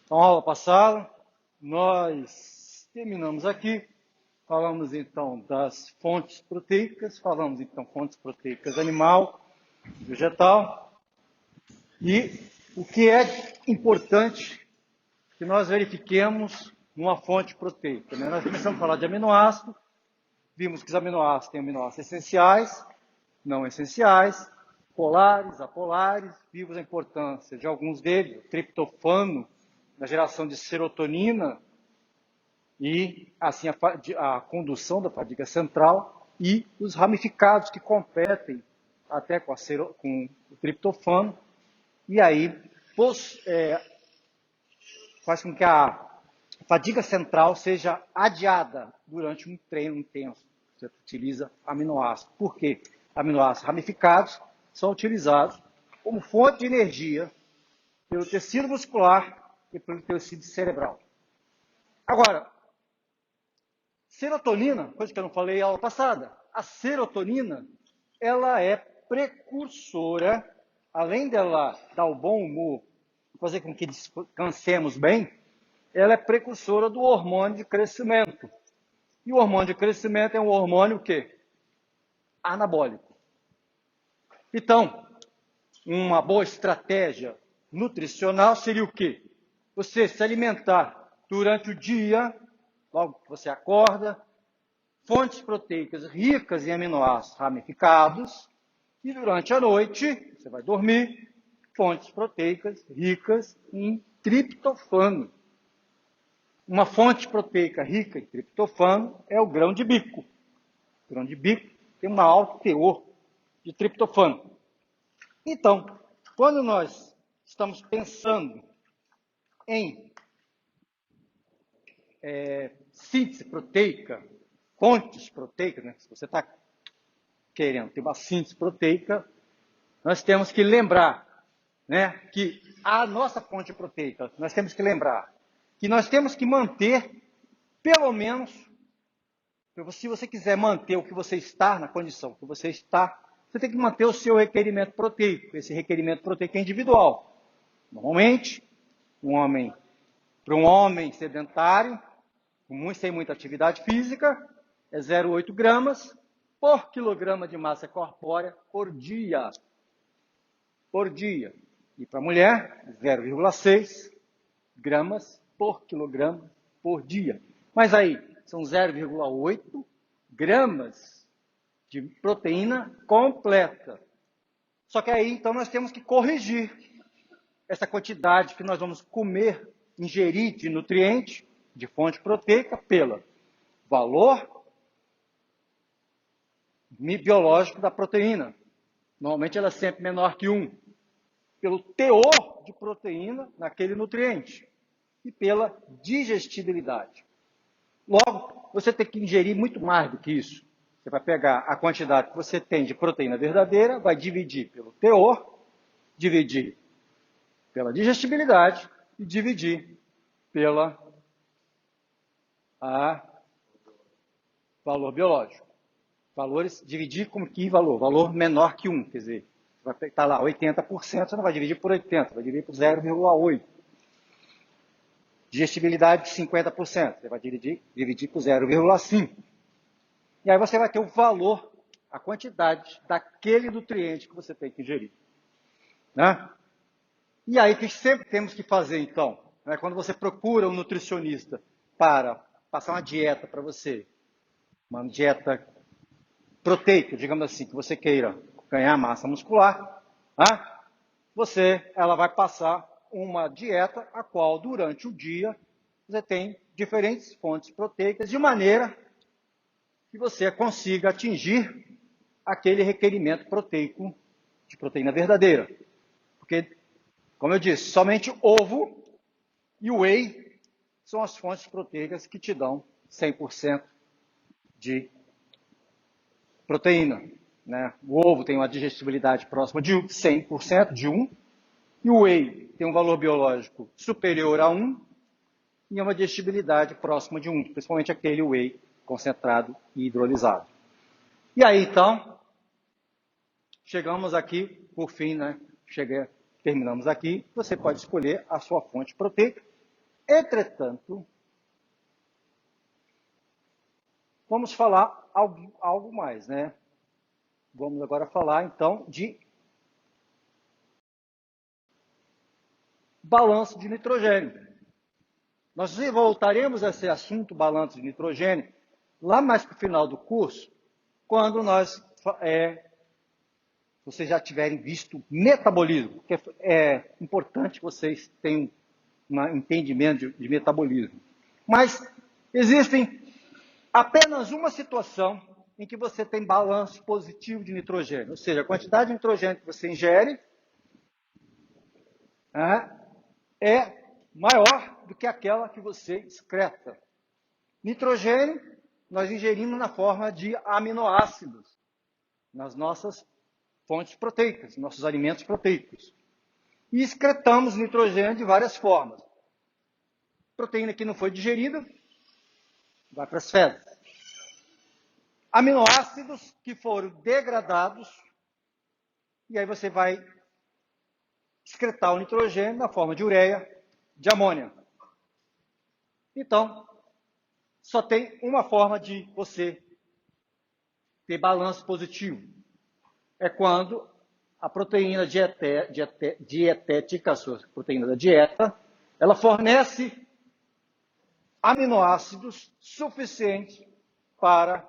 Então, aula passada, nós terminamos aqui, falamos então das fontes proteicas, falamos então fontes proteicas animal, vegetal, e o que é importante que nós verifiquemos numa fonte proteica, né? Nós começamos a falar de aminoácidos, vimos que os aminoácidos têm aminoácidos essenciais, não essenciais, polares, apolares, vimos a importância de alguns deles, o triptofano, na geração de serotonina e assim a condução da fadiga central, e os ramificados que competem até com o triptofano, e aí faz com que a fadiga central seja adiada durante um treino intenso. Você utiliza aminoácidos. Por quê? Aminoácidos ramificados são utilizados como fonte de energia pelo tecido muscular e pelo tecido cerebral. Agora, serotonina, coisa que eu não falei na aula passada, a serotonina, ela é precursora, além dela dar o bom humor, fazer com que descansemos bem, ela é precursora do hormônio de crescimento. E o hormônio de crescimento é um hormônio o quê? Anabólico. Então, uma boa estratégia nutricional seria o quê? Você se alimentar durante o dia, logo que você acorda, fontes proteicas ricas em aminoácidos ramificados, e durante a noite, você vai dormir, fontes proteicas ricas em triptofano. Uma fonte proteica rica em triptofano é o grão de bico. O grão de bico tem um alto teor de triptofano. Então, quando nós estamos pensando em síntese proteica, fontes proteicas, né? Se você está querendo ter uma síntese proteica, nós temos que lembrar, né, que a nossa fonte proteica, nós temos que lembrar que nós temos que manter, pelo menos, se você quiser manter o que você está, na condição que você está, você tem que manter o seu requerimento proteico. Esse requerimento proteico é individual. Normalmente, para um homem sedentário, sem muita atividade física, é 0,8 gramas por quilograma de massa corpórea por dia. Por dia. E para a mulher, 0,6 gramas por quilograma por dia. Mas aí, são 0,8 gramas de proteína completa. Só que aí, então, nós temos que corrigir essa quantidade que nós vamos comer, ingerir de nutriente, de fonte proteica, pelo valor biológico da proteína. Normalmente ela é sempre menor que 1. Pelo teor de proteína naquele nutriente e pela digestibilidade. Logo, você tem que ingerir muito mais do que isso. Você vai pegar a quantidade que você tem de proteína verdadeira, vai dividir pelo teor, dividir pela digestibilidade e dividir pela valor biológico. Valores, dividir com que valor? Valor menor que 1, quer dizer, vai estar lá 80%, você não vai dividir por 80, vai dividir por 0,8. Digestibilidade de 50%, você vai dividir por 0,5. E aí você vai ter o valor, a quantidade daquele nutriente que você tem que ingerir. Né? E aí o que sempre temos que fazer, então? Né? Quando você procura um nutricionista para passar uma dieta para você, uma dieta proteica, digamos assim, que você queira ganhar massa muscular, né? Ela vai passar uma dieta a qual, durante o dia, você tem diferentes fontes proteicas, de maneira que você consiga atingir aquele requerimento proteico de proteína verdadeira. Porque, como eu disse, somente ovo e whey são as fontes proteicas que te dão 100% de proteína. Né? O ovo tem uma digestibilidade próxima de 100%, de 1, e o whey tem um valor biológico superior a 1 e uma digestibilidade próxima de 1, principalmente aquele whey concentrado e hidrolisado. E aí, então, chegamos aqui, por fim, né? Terminamos aqui. Você pode escolher a sua fonte proteica. Entretanto, vamos falar algo mais, né? Vamos agora falar, então, de balanço de nitrogênio. Nós voltaremos a esse assunto, balanço de nitrogênio, lá mais para o final do curso, quando vocês já tiverem visto metabolismo, porque é importante que vocês tenham um entendimento de metabolismo. Mas existem apenas uma situação em que você tem balanço positivo de nitrogênio, ou seja, a quantidade de nitrogênio que você ingere é maior do que aquela que você excreta. Nitrogênio nós ingerimos na forma de aminoácidos nas nossas fontes proteicas, nossos alimentos proteicos. E excretamos nitrogênio de várias formas. Proteína que não foi digerida vai para as fezes. Aminoácidos que foram degradados, e aí você vai excretar o nitrogênio na forma de ureia, de amônia. Então, só tem uma forma de você ter balanço positivo. É quando a proteína dietética, a sua proteína da dieta, ela fornece aminoácidos suficientes para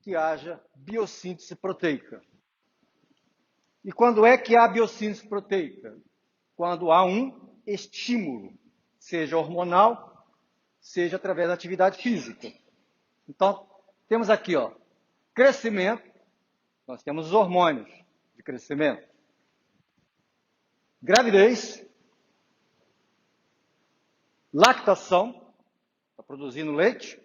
que haja biossíntese proteica. E quando é que há biossíntese proteica? Quando há um estímulo, seja hormonal, seja através da atividade física. Então, temos aqui, crescimento, nós temos os hormônios de crescimento. Gravidez, lactação, está produzindo leite,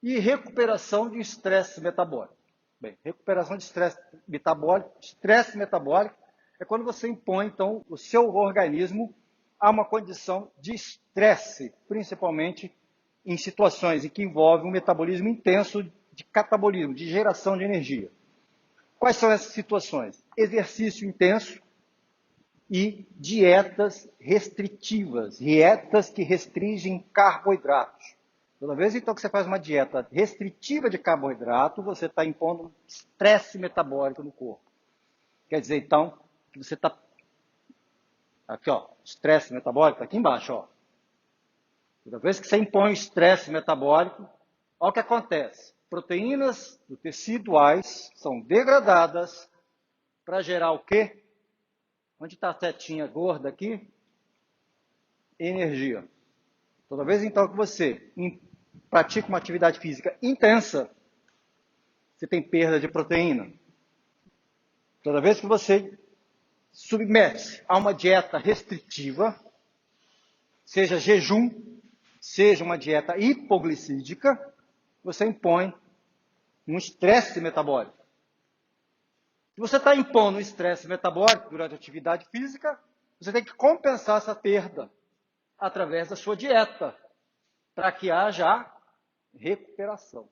e recuperação de estresse metabólico. Bem, recuperação de estresse metabólico é quando você impõe, então, o seu organismo a uma condição de estresse, principalmente em situações em que envolve um metabolismo intenso de catabolismo, de geração de energia. Quais são essas situações? Exercício intenso e dietas restritivas, dietas que restringem carboidratos. Toda vez então que você faz uma dieta restritiva de carboidrato, você está impondo um estresse metabólico no corpo. Quer dizer, então, que você está... Aqui, estresse metabólico, está aqui embaixo, Toda vez que você impõe o estresse metabólico, olha o que acontece. Proteínas do teciduais são degradadas para gerar o quê? Onde está a setinha gorda aqui? Energia. Toda vez então que você pratica uma atividade física intensa, você tem perda de proteína. Toda vez que você submete a uma dieta restritiva, seja jejum, seja uma dieta hipoglicídica, você impõe um estresse metabólico. Se você está impondo um estresse metabólico durante a atividade física, você tem que compensar essa perda através da sua dieta, para que haja a recuperação.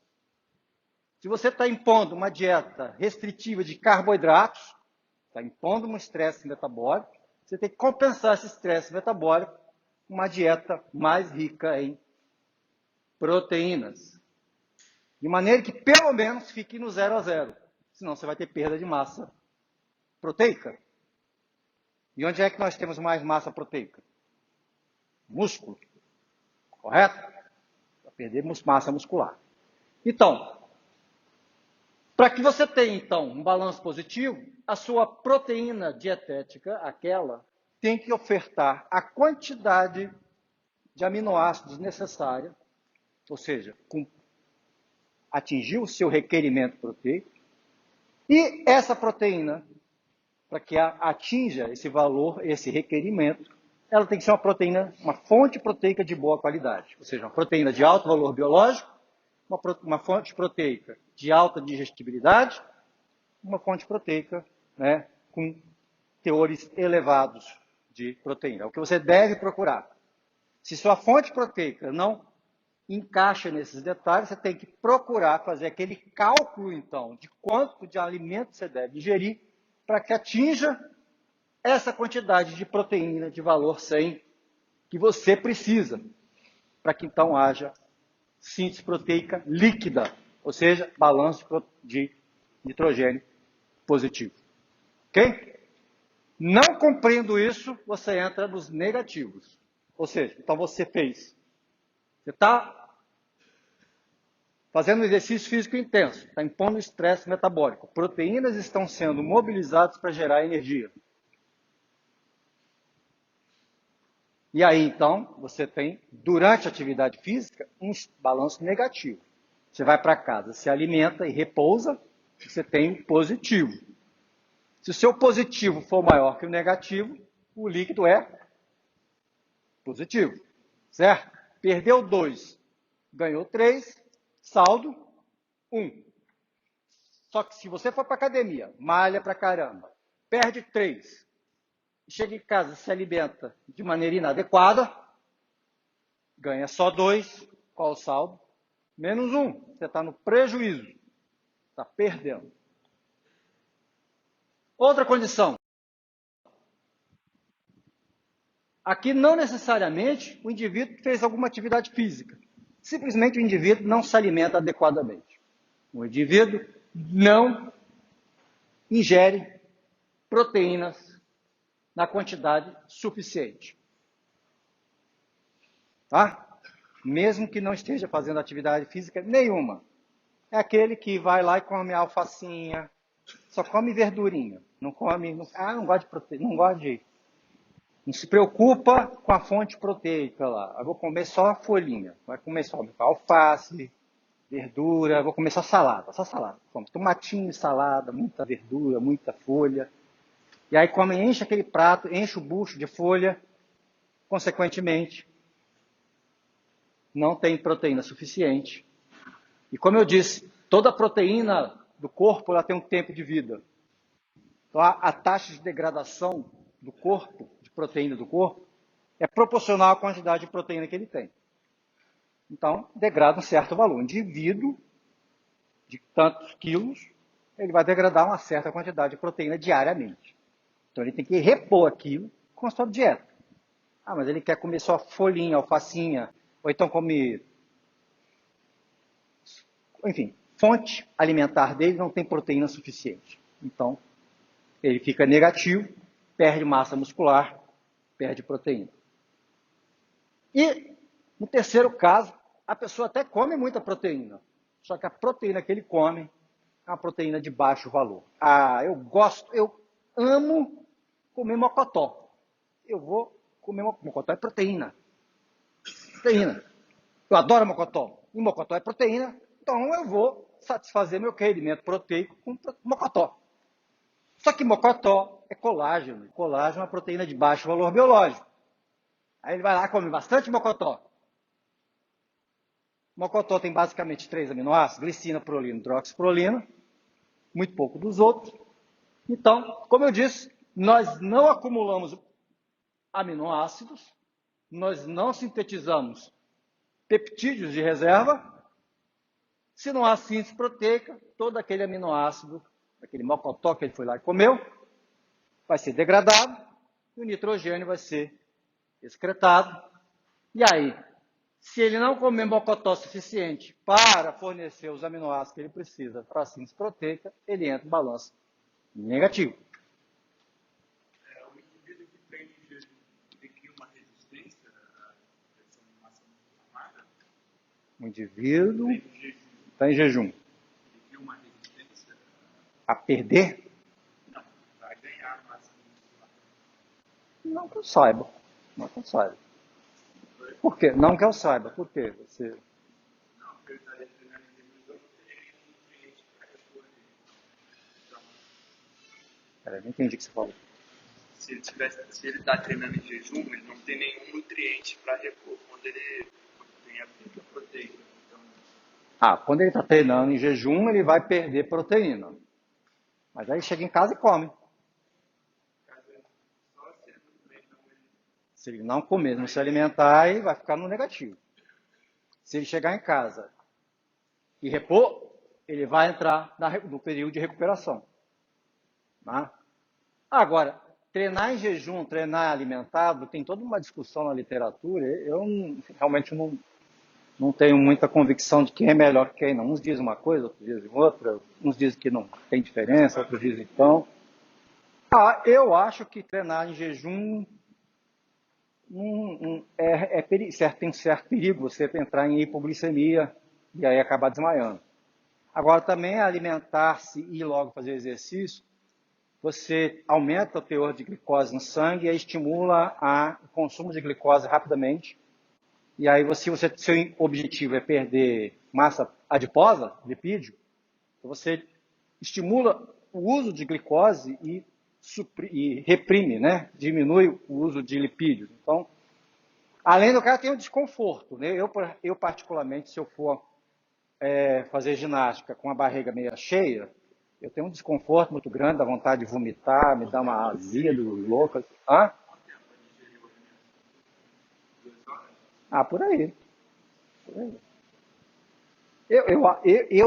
Se você está impondo uma dieta restritiva de carboidratos, está impondo um estresse metabólico, você tem que compensar esse estresse metabólico com uma dieta mais rica em proteínas. De maneira que pelo menos fique no 0 a 0. Senão você vai ter perda de massa proteica. E onde é que nós temos mais massa proteica? Músculo. Correto? Para perder massa muscular. Então, para que você tenha, então, um balanço positivo, a sua proteína dietética, aquela, tem que ofertar a quantidade de aminoácidos necessária, ou seja, atingir o seu requerimento proteico, e essa proteína, para que atinja esse valor, esse requerimento, ela tem que ser uma proteína, uma fonte proteica de boa qualidade, ou seja, uma proteína de alto valor biológico, uma fonte proteica de alta digestibilidade, uma fonte proteica, né, com teores elevados de proteína. É o que você deve procurar. Se sua fonte proteica não encaixa nesses detalhes, você tem que procurar fazer aquele cálculo, então, de quanto de alimento você deve ingerir para que atinja essa quantidade de proteína de valor 100 que você precisa para que então haja síntese proteica líquida, ou seja, balanço de nitrogênio positivo. Ok? Não cumprindo isso, você entra nos negativos. Ou seja, então você está fazendo um exercício físico intenso, está impondo estresse metabólico. Proteínas estão sendo mobilizadas para gerar energia. E aí, então, você tem, durante a atividade física, um balanço negativo. Você vai para casa, se alimenta e repousa, você tem um positivo. Se o seu positivo for maior que o negativo, o líquido é positivo, certo? Perdeu 2, ganhou 3, saldo 1. Só que se você for para academia, malha pra caramba, perde 3, chega em casa, se alimenta de maneira inadequada, ganha só 2, qual o saldo? Menos 1, você está no prejuízo, está perdendo. Outra condição. Aqui não necessariamente o indivíduo fez alguma atividade física. Simplesmente o indivíduo não se alimenta adequadamente. O indivíduo não ingere proteínas na quantidade suficiente. Tá? Mesmo que não esteja fazendo atividade física nenhuma. É aquele que vai lá e come alfacinha, só come verdurinha, não come, não gosta de proteína, não se preocupa com a fonte proteica lá. Eu vou comer só a folhinha, vai comer só alface, verdura, vou comer só salada, Come tomatinho, salada, muita verdura, muita folha. E aí come, enche aquele prato, enche o bucho de folha, consequentemente, não tem proteína suficiente. E como eu disse, toda proteína do corpo ela tem um tempo de vida. Então a taxa de degradação do corpo, de proteína do corpo, é proporcional à quantidade de proteína que ele tem. Então, degrada um certo valor. Um indivíduo de tantos quilos, ele vai degradar uma certa quantidade de proteína diariamente. Então, ele tem que repor aquilo com a sua dieta. Ah, mas ele quer comer só folhinha, alfacinha, ou então come... Enfim, fonte alimentar dele não tem proteína suficiente. Então, ele fica negativo, perde massa muscular, perde proteína. E, no terceiro caso, a pessoa até come muita proteína, só que a proteína que ele come é uma proteína de baixo valor. Ah, eu amo comer mocotó. Eu vou comer mocotó, é proteína. Proteína. Eu adoro mocotó. E mocotó é proteína, então eu vou satisfazer meu requerimento proteico com mocotó. Só que mocotó é colágeno. Colágeno é uma proteína de baixo valor biológico. Aí ele vai lá e come bastante mocotó. Mocotó tem basicamente 3 aminoácidos, glicina, prolina, hidroxiprolina, muito pouco dos outros. Então, como eu disse, nós não acumulamos aminoácidos, nós não sintetizamos peptídeos de reserva. Se não há síntese proteica, todo aquele aminoácido, aquele mocotó que ele foi lá e comeu, vai ser degradado e o nitrogênio vai ser excretado. E aí, se ele não comer mocotó suficiente para fornecer os aminoácidos que ele precisa para a síntese proteica, ele entra em balanço negativo. O indivíduo que treina em jejum, ele cria uma resistência à pressão de massa muscular? O indivíduo está em jejum. Ele cria uma resistência A perder? Não, vai ganhar massa muscular. Não que eu saiba. Não que eu saiba. Por quê? Não que eu saiba. Por quê? Você... Não, porque ele estaria treinando em jejum, então não teria nenhum nutriente para repor ele. Então, Peraí, não entendi o que você falou. se ele está treinando em jejum, ele não tem nenhum nutriente para repor quando tem a pica proteica. Então, Quando ele está treinando em jejum, ele vai perder proteína. Mas aí chega em casa e come. só se ele não treina, Se ele não comer, não se alimentar, ele vai ficar no negativo. Se ele chegar em casa e repor, ele vai entrar no período de recuperação. Tá? Agora, treinar em jejum, treinar alimentado, tem toda uma discussão na literatura. Eu realmente não tenho muita convicção de quem é melhor que quem não. Uns dizem uma coisa, outros dizem outra, uns dizem que não tem diferença, outros dizem então. Eu acho que treinar em jejum tem um certo perigo você entrar em hipoglicemia e aí acabar desmaiando. Agora, também alimentar-se e logo fazer exercício, você aumenta o teor de glicose no sangue e estimula o consumo de glicose rapidamente. E aí, seu objetivo é perder massa adiposa, lipídio, você estimula o uso de glicose e reprime, né? Diminui o uso de lipídios. Então, além do cara, tem o desconforto. Né? Eu particularmente, se eu for fazer ginástica com a barriga meio cheia, eu tenho um desconforto muito grande, dá vontade de vomitar, me dá uma azia louca. Hã? Por aí. Por aí.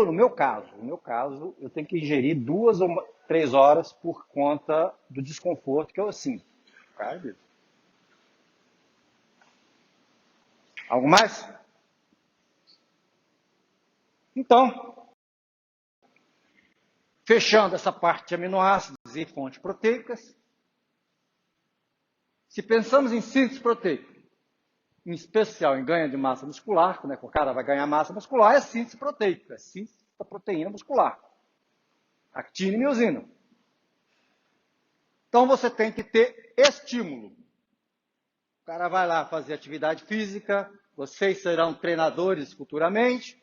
No meu caso, eu tenho que ingerir 2 ou 3 horas por conta do desconforto que eu sinto. Cara, algo mais? Então, fechando essa parte de aminoácidos e fontes proteicas, se pensamos em síntese proteica, em especial em ganho de massa muscular, né, o cara vai ganhar massa muscular, é síntese proteica, é síntese da proteína muscular, actina e miosina. Então você tem que ter estímulo. O cara vai lá fazer atividade física, vocês serão treinadores futuramente,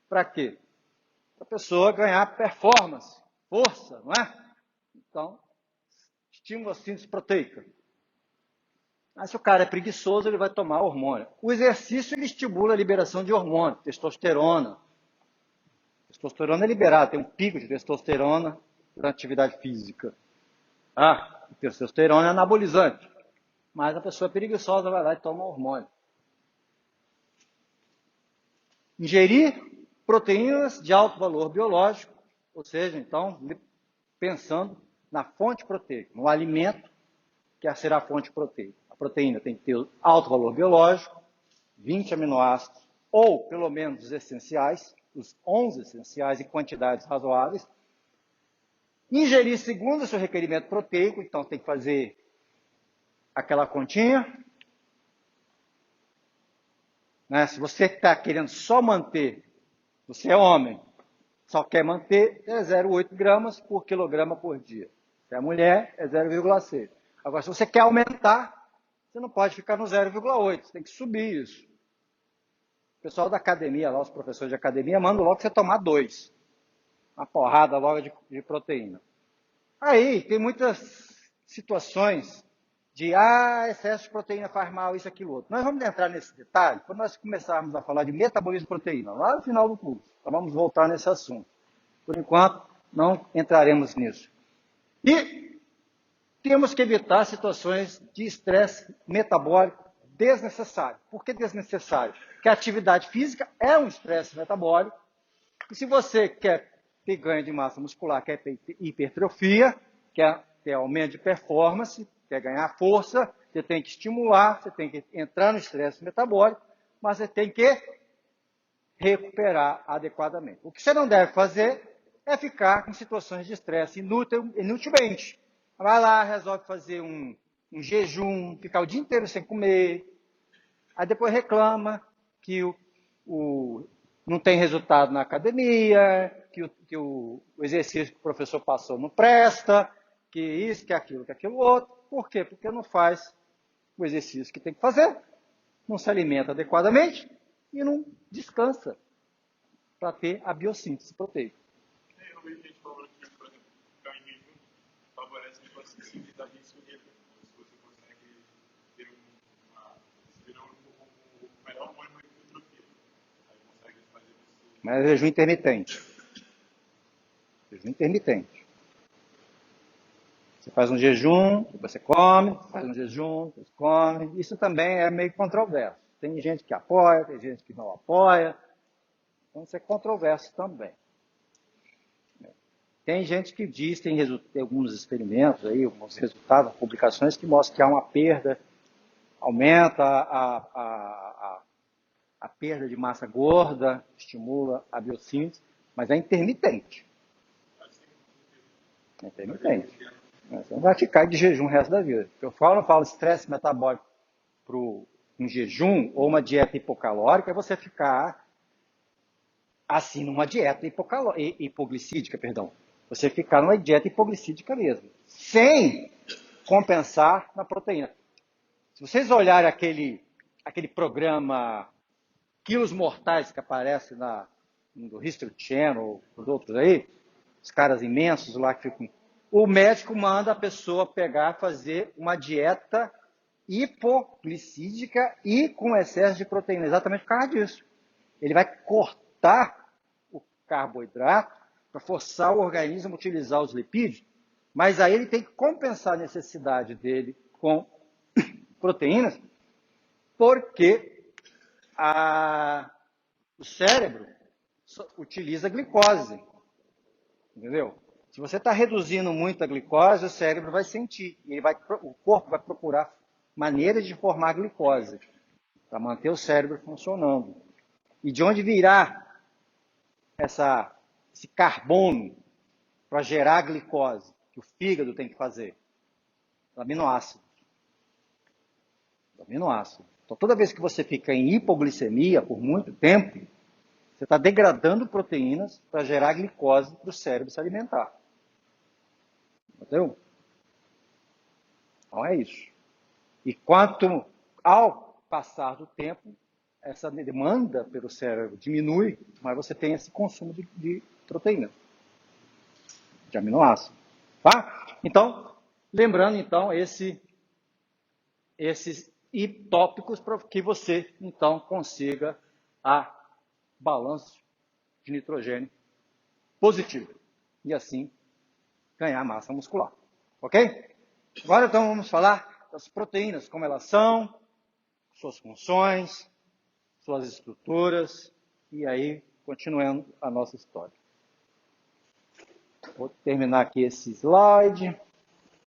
para quê? Para a pessoa ganhar performance, força, não é? Então, estímulo à síntese proteica. Mas se o cara é preguiçoso, ele vai tomar hormônio. O exercício ele estimula a liberação de hormônio, testosterona. Testosterona é liberada, tem um pico de testosterona durante a atividade física. O testosterona é anabolizante. Mas a pessoa preguiçosa vai lá e toma hormônio. Ingerir proteínas de alto valor biológico, ou seja, então, pensando na fonte proteica, no alimento que será a fonte proteica. A proteína tem que ter alto valor biológico, 20 aminoácidos, ou pelo menos os essenciais, os 11 essenciais em quantidades razoáveis. Ingerir segundo o seu requerimento proteico, então tem que fazer aquela continha. Né? Se você está querendo só manter, você é homem, só quer manter, é 0,8 gramas por quilograma por dia. Se é mulher, é 0,6. Agora, se você quer aumentar, você não pode ficar no 0,8, você tem que subir isso. O pessoal da academia, lá, os professores de academia, mandam logo você tomar 2. Uma porrada logo de proteína. Aí, tem muitas situações de, excesso de proteína faz mal, isso, aquilo, outro. Nós vamos entrar nesse detalhe quando nós começarmos a falar de metabolismo de proteína, lá no final do curso. Então, vamos voltar nesse assunto. Por enquanto, não entraremos nisso. E temos que evitar situações de estresse metabólico desnecessário. Por que desnecessário? Porque a atividade física é um estresse metabólico. E se você quer ter ganho de massa muscular, quer ter hipertrofia, quer ter aumento de performance, quer ganhar força, você tem que estimular, você tem que entrar no estresse metabólico, mas você tem que recuperar adequadamente. O que você não deve fazer é ficar com situações de estresse inutilmente. Vai lá, resolve fazer um jejum, ficar o dia inteiro sem comer, aí depois reclama que não tem resultado na academia, que o exercício que o professor passou não presta, que isso, que aquilo outro. Por quê? Porque não faz o exercício que tem que fazer, não se alimenta adequadamente e não descansa para ter a biossíntese proteica. Eu vejo gente falando que, por exemplo, ficar em jejum favorece a sensibilidade insulina. Se você consegue ter o melhor hormônio para hipertrofia. Aí consegue fazer você. Mas é jejum intermitente. Jejum intermitente. Você faz um jejum, você come, faz um jejum, você come. Isso também é meio controverso. Tem gente que apoia, tem gente que não apoia. Então, isso é controverso também. Tem gente que diz, tem alguns experimentos aí, alguns resultados, publicações que mostram que há uma perda, aumenta a perda de massa gorda, estimula a biossíntese, mas é intermitente. É intermitente. Você não vai ficar de jejum o resto da vida. Eu não falo estresse metabólico para um jejum ou uma dieta hipocalórica, é você ficar assim numa dieta hipoglicídica, perdão. Você ficar numa dieta hipoglicídica mesmo, sem compensar na proteína. Se vocês olharem aquele programa Quilos Mortais que aparece no History Channel, os outros aí, os caras imensos lá que ficam. O médico manda a pessoa pegar, fazer uma dieta hipoglicídica e com excesso de proteína, exatamente por causa disso. Ele vai cortar o carboidrato para forçar o organismo a utilizar os lipídios, mas aí ele tem que compensar a necessidade dele com proteínas, porque o cérebro utiliza glicose, entendeu? Se você está reduzindo muito a glicose, o cérebro vai sentir, e o corpo vai procurar maneiras de formar glicose para manter o cérebro funcionando. E de onde virá esse carbono para gerar glicose que o fígado tem que fazer? Aminoácido. Aminoácido. Então, toda vez que você fica em hipoglicemia por muito tempo, você está degradando proteínas para gerar glicose para o cérebro se alimentar. Entendeu? Então é isso. E ao passar do tempo, essa demanda pelo cérebro diminui, mas você tem esse consumo de proteína, de aminoácido. Tá? Então, lembrando então esses tópicos para que você então consiga a balanço de nitrogênio positivo e assim ganhar massa muscular. Ok? Agora então vamos falar das proteínas, como elas são, suas funções, suas estruturas e aí continuando a nossa história. Vou terminar aqui esse slide.